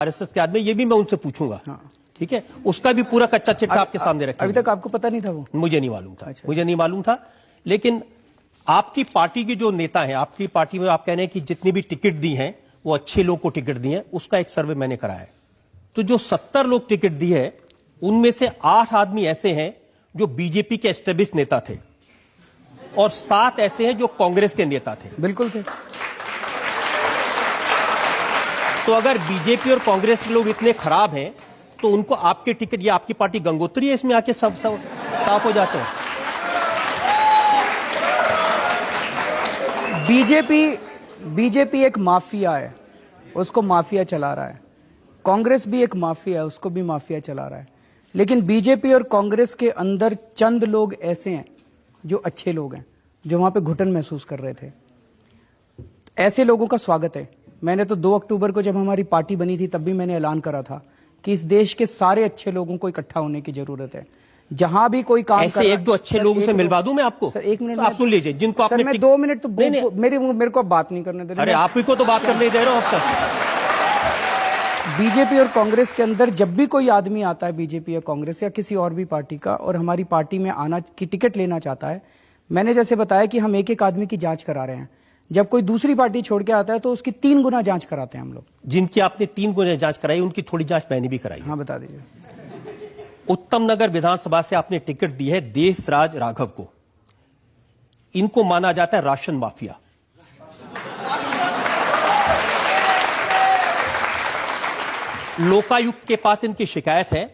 RSS के आदमी, ये भी मैं उनसे पूछूंगा। हाँ। ठीक है, उसका भी पूरा कच्चा चिट्ठा आपके सामने रखा। अभी तक आपको पता नहीं था वो? मुझे नहीं मालूम था। अच्छा। मुझे नहीं मालूम था। लेकिन आपकी पार्टी के जो नेता हैं, आपकी पार्टी में आप कह रहे हैं कि जितनी भी टिकट दी हैं वो अच्छे लोग को टिकट दी हैं, उसका एक सर्वे मैंने कराया है। तो जो 70 लोग टिकट दी है उनमें से 8 आदमी ऐसे हैं जो बीजेपी के एस्टेब्लिश नेता थे और 7 ऐसे हैं जो कांग्रेस के नेता थे। बिल्कुल थे। तो अगर बीजेपी और कांग्रेस के लोग इतने खराब हैं तो उनको आपके टिकट या आपकी पार्टी गंगोत्री है इसमें आके सब साफ हो जाते हैं। बीजेपी एक माफिया है, उसको माफिया चला रहा है। कांग्रेस भी एक माफिया है, उसको भी माफिया चला रहा है। लेकिन बीजेपी और कांग्रेस के अंदर चंद लोग ऐसे हैं जो अच्छे लोग हैं, जो वहां पे घुटन महसूस कर रहे थे। ऐसे लोगों का स्वागत है। मैंने तो 2 अक्टूबर को जब हमारी पार्टी बनी थी तब भी मैंने ऐलान करा था कि इस देश के सारे अच्छे लोगों को इकट्ठा होने की जरूरत है। जहां भी कोई काम ऐसे एक दो अच्छे लोगों से मिलवा दूं मैं आपको। सर 1 मिनट तो आप सुन लीजिए, जिनको आपने मैं 2 मिनट तो मेरे को बात नहीं करने दे रहे। अरे आप ही को तो बात करने दे रहे हो अब तक। बीजेपी और कांग्रेस के अंदर जब भी कोई आदमी आता है, बीजेपी या कांग्रेस या किसी और भी पार्टी का, और हमारी पार्टी में आना की टिकट लेना चाहता है, मैंने जैसे बताया कि हम एक एक आदमी की जांच करा रहे हैं। जब कोई दूसरी पार्टी छोड़ के आता है तो उसकी 3 गुना जांच कराते हैं हम लोग। जिनकी आपने 3 गुना जांच कराई उनकी थोड़ी जांच मैंने भी कराई। हाँ, बता दीजिए। उत्तम नगर विधानसभा से आपने टिकट दी है देशराज राघव को। इनको माना जाता है राशन माफिया। लोकायुक्त के पास इनकी शिकायत है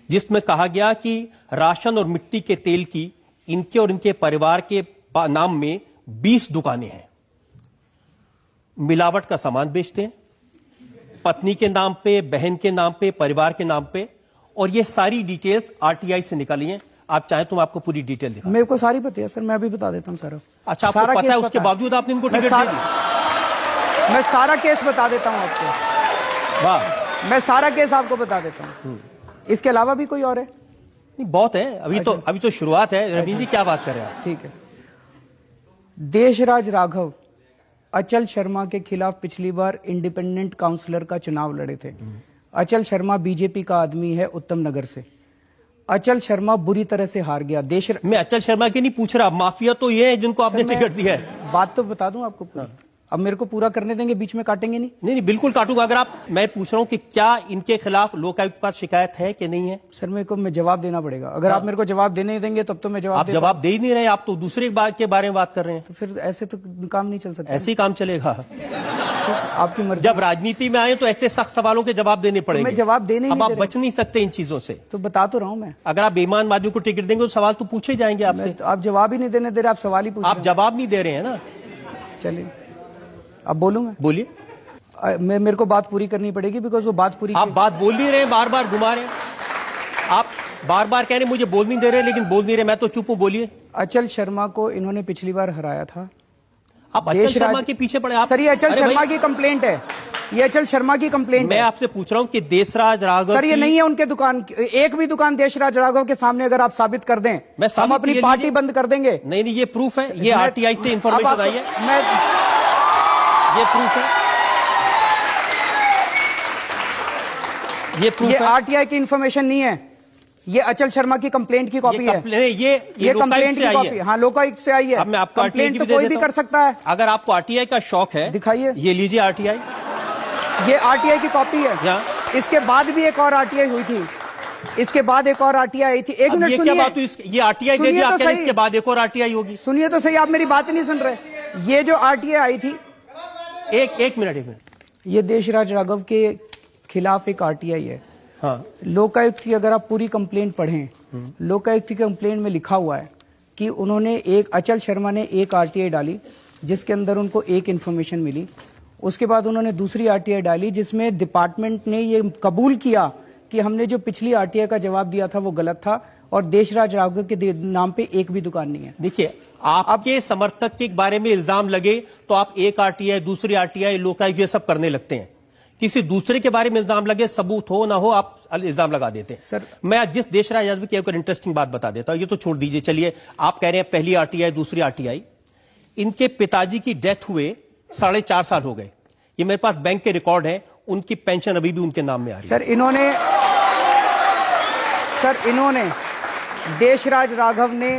जिसमें कहा गया कि राशन और मिट्टी के तेल की इनके और इनके परिवार के नाम में 20 दुकानें हैं। मिलावट का सामान बेचते हैं, पत्नी के नाम पे, बहन के नाम पे, परिवार के नाम पे, और ये सारी डिटेल्स आरटीआई से निकाली हैं। आप चाहें तो मैं आपको पूरी डिटेल दिखाऊं। मेरे को सारी पता है सर, मैं अभी बता देता हूं सर। अच्छा, आपको पता है, उसके बावजूद आपने इनको टिकट दे दी? मैं सारा केस बता देता हूं आपको। वाह, मैं सारा केस आपको बता देता हूं। इसके अलावा भी कोई और है? नहीं, बहुत है। अभी तो शुरुआत है। रवींद्र जी क्या बात कर रहे हैं आप? ठीक है। देशराज राघव अचल शर्मा के खिलाफ पिछली बार इंडिपेंडेंट काउंसलर का चुनाव लड़े थे। अचल शर्मा बीजेपी का आदमी है उत्तम नगर से। अचल शर्मा बुरी तरह से हार गया। मैं अचल शर्मा की नहीं पूछ रहा, माफिया तो ये है जिनको आपने टिकट दिया है। बात तो बता दूं आपको पूरी। अब मेरे को पूरा करने देंगे, बीच में काटेंगे नहीं? नहीं, बिल्कुल काटूंगा। अगर आप, मैं पूछ रहा हूं कि क्या इनके खिलाफ लोकायुक्त के पास शिकायत है कि नहीं है? सर मेरे को जवाब देना पड़ेगा। अगर आप मेरे को जवाब देने देंगे तब तो मैं जवाब आप जवाब दे ही नहीं रहे, आप तो दूसरे बात के बारे में बात कर रहे हैं। तो फिर ऐसे तो काम नहीं चल सकता। ऐसे ही काम चलेगा? आपकी मर्जी। जब राजनीति में आए तो ऐसे सख्त सवालों के जवाब देने पड़ेंगे। मैं जवाब देने अब आप बच नहीं सकते इन चीजों से। तो बता तो रहा हूं मैं। अगर आप बेईमान आदमी को टिकट देंगे तो सवाल तो पूछे जाएंगे आपसे। आप जवाब ही नहीं देने दे रहे, आप सवाल ही पूछ रहे हैं। आप जवाब नहीं दे रहे हैं ना। चलिए अब बोलूं मैं? बोलिए। मेरे को बात पूरी करनी पड़ेगी, बिकॉज वो बात पूरी। आप बात बोल नहीं रहे, बार बार घुमा रहे हैं। आप बार बार कह रहे मुझे बोल नहीं दे रहे, लेकिन बोल नहीं रहे। मैं तो चुप हूं, बोलिए। अचल शर्मा को इन्होंने पिछली बार हराया था। आप अचल शर्मा के पीछे पड़े आप? सर ये अचल शर्मा की कंप्लेंट है, ये अचल शर्मा की कंप्लेंट है। मैं आपसे पूछ रहा हूं कि देशराज राघव, सर ये नहीं है उनके दुकान, एक भी दुकान देशराज राघव के सामने अगर आप साबित कर दें, हम अपनी पार्टी बंद कर देंगे। नहीं, ये प्रूफ है, ये आरटीआई से इंफॉर्मेशन आई है। ये प्रूफ है, ये आरटीआई की इंफॉर्मेशन नहीं है, ये अचल शर्मा की कंप्लेंट की कॉपी है। ये कंप्लेंट की कॉपी, हाँ, लोकायुक्त से आई है। अब मैं आपको कंप्लेंट तो कोई भी कर सकता है। अगर आपको आरटीआई का शौक है, दिखाइए। ये लीजिए आरटीआई, ये आरटीआई की कॉपी है। इसके बाद भी एक और आरटीआई हुई थी, इसके बाद एक और आरटीआई आई थी। एक मिनट सुनिए। क्या बात हुई? ये आरटीआई दे दिया, क्या इसके बाद एक और आरटीआई होगी? सुनिए तो सही, आप मेरी बात ही नहीं सुन रहे। ये जो आरटीआई आई थी, एक मिनट, ये देशराज राघव के खिलाफ एक आरटीआई है। हाँ। लोकायुक्त की अगर आप पूरी कंप्लेंट पढ़ें, लोकायुक्त की कंप्लेंट में लिखा हुआ है कि उन्होंने अचल शर्मा ने एक आरटीआई डाली जिसके अंदर उनको एक इंफॉर्मेशन मिली। उसके बाद उन्होंने दूसरी आरटीआई डाली जिसमें डिपार्टमेंट ने ये कबूल किया कि हमने जो पिछली आरटीआई का जवाब दिया था वो गलत था और देशराज राघव के नाम पे एक भी दुकान नहीं है। देखिए, आपके समर्थक के बारे में इल्जाम लगे तो आप एक आरटीआई, दूसरी आरटीआई, लोकायुक्त ये सब करने लगते हैं। किसी दूसरे के बारे में इल्जाम लगे, सबूत हो ना हो, आप इल्जाम लगा देते हैं। सर मैं जिस देशराज यादव की एक इंटरेस्टिंग बात बता देता हूं, ये तो छोड़ दीजिए। चलिए, आप कह रहे हैं पहली आरटीआई, दूसरी आरटीआई। इनके पिताजी की डेथ हुए 4.5 साल हो गए। ये मेरे पास बैंक के रिकॉर्ड है। उनकी पेंशन अभी भी उनके नाम में आ रही है। सर इन्होंने देशराज राघव ने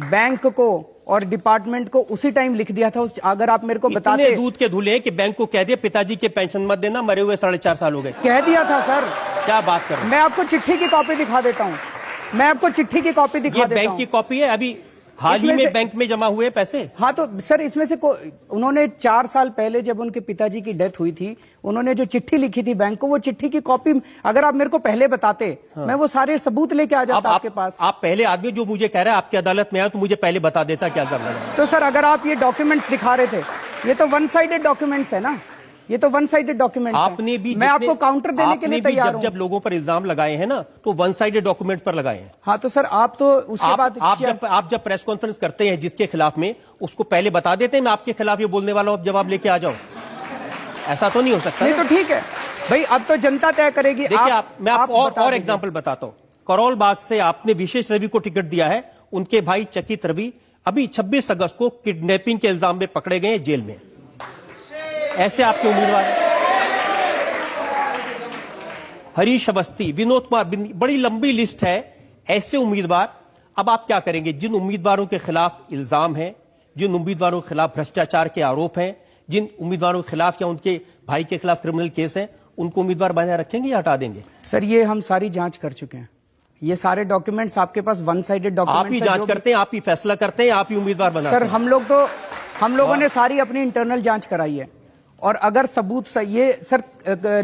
बैंक को और डिपार्टमेंट को उसी टाइम लिख दिया था। अगर आप मेरे को बताते, इतने दूध के धुले हैं कि बैंक को कह दिया पिताजी के पेंशन मत देना, मरे हुए 4.5 साल हो गए। कह दिया था सर। क्या बात कर रहे हैं? मैं आपको चिट्ठी की कॉपी दिखा देता हूं। मैं आपको चिट्ठी की कॉपी दिखा देता हूं। बैंक की कॉपी है, अभी हाल ही में बैंक में जमा हुए पैसे। हाँ तो सर इसमें से उन्होंने 4 साल पहले जब उनके पिताजी की डेथ हुई थी, उन्होंने जो चिट्ठी लिखी थी बैंक को, वो चिट्ठी की कॉपी अगर आप मेरे को पहले बताते, हाँ। मैं वो सारे सबूत लेके आ जाता आपके पास। आप पहले आदमी जो मुझे कह रहा है आपकी अदालत में आया तो मुझे पहले बता देता क्या कर रहा है। तो सर अगर आप ये डॉक्यूमेंट्स दिखा रहे थे, ये तो वन साइडेड डॉक्यूमेंट्स है ना, ये तो वन साइडेड डॉक्यूमेंट आपने भी, मैं आपको काउंटर देने के लिए तैयार हूं। जब लोगों पर इल्जाम लगाए हैं ना, तो वन साइडेड डॉक्यूमेंट पर लगाए हैं। हाँ तो सर आप तो उसके बाद आप जब प्रेस कॉन्फ्रेंस करते हैं जिसके खिलाफ में, उसको पहले बता देते हैं मैं आपके खिलाफ ये बोलने वाला हूं, अब जवाब लेके आ जाओ। ऐसा तो नहीं हो सकता। नहीं तो ठीक है भाई, अब तो जनता तय करेगी। देखिए मैं आपको और एग्जाम्पल बताता हूं। करोल बाग से आपने विशेष रवि को टिकट दिया है, उनके भाई चकित रवि अभी 26 अगस्त को किडनैपिंग के इल्जाम में पकड़े गए जेल में। ऐसे आपके उम्मीदवार हैं। हरीश अवस्थी, विनोद कुमार, बड़ी लंबी लिस्ट है ऐसे उम्मीदवार। अब आप क्या करेंगे? जिन उम्मीदवारों के खिलाफ इल्जाम है, जिन उम्मीदवारों के खिलाफ भ्रष्टाचार के आरोप हैं, जिन उम्मीदवारों के खिलाफ या उनके भाई के खिलाफ क्रिमिनल केस हैं, उनको उम्मीदवार बनाए रखेंगे या हटा देंगे? सर ये हम सारी जांच कर चुके हैं। ये सारे डॉक्यूमेंट्स आपके पास वन साइडेड डॉक्यूमेंट्स। आप ही जांच करते हैं, आप ही फैसला करते हैं, आप ही उम्मीदवार बनाते हैं। सर हम लोगों ने सारी अपनी इंटरनल जांच कराई है, और अगर सबूत ये सर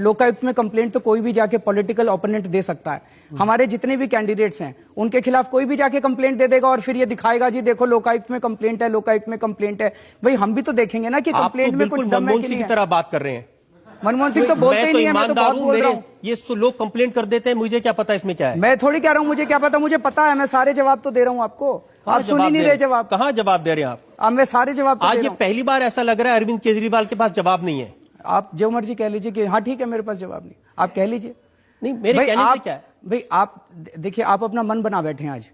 लोकायुक्त में कंप्लेंट तो कोई भी जाके पॉलिटिकल ओपोनेंट दे सकता है। हमारे जितने भी कैंडिडेट्स हैं उनके खिलाफ कोई भी जाके कंप्लेंट दे देगा और फिर ये दिखाएगा जी देखो लोकायुक्त में कंप्लेंट है, लोकायुक्त में कंप्लेंट है। भाई हम भी तो देखेंगे ना कि कंप्लेंट में कुछ दम है कि मनमोहन सिंह की तरह बात कर रहे हैं। मनमोहन सिंह तो बोलते ही नहीं है, मैं तो बहुत बोल रहा हूं। ये लोग कंप्लेंट कर देते हैं, मुझे क्या पता इसमें क्या है। मैं थोड़ी कह रहा हूं मुझे क्या पता, मुझे पता है। मैं सारे जवाब तो दे रहा हूं आपको, आप सुन ही नहीं रहे जवाब। कहां जवाब दे रहे हैं आप? अब मैं सारे जवाब आज ये पहली बार ऐसा लग रहा है अरविंद केजरीवाल के पास जवाब नहीं है। आप जो मर्जी कह लीजिए कि हाँ ठीक है मेरे पास जवाब नहीं, आप कह लीजिए। नहीं मेरे कहने से क्या है भाई, आप देखिए आप अपना मन बना बैठे हैं। आज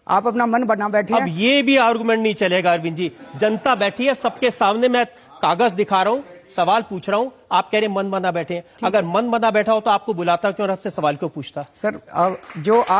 आप अपना मन बना बैठे हैं। अब ये भी आर्गुमेंट नहीं चलेगा अरविंद जी। जनता बैठी है सबके सामने, मैं कागज दिखा रहा हूं, सवाल पूछ रहा हूं, आप कह रहे मन बना बैठे हैं। अगर मन बना बैठा हो तो आपको बुलाता क्यों और आपसे सवाल क्यों पूछता? सर जो आप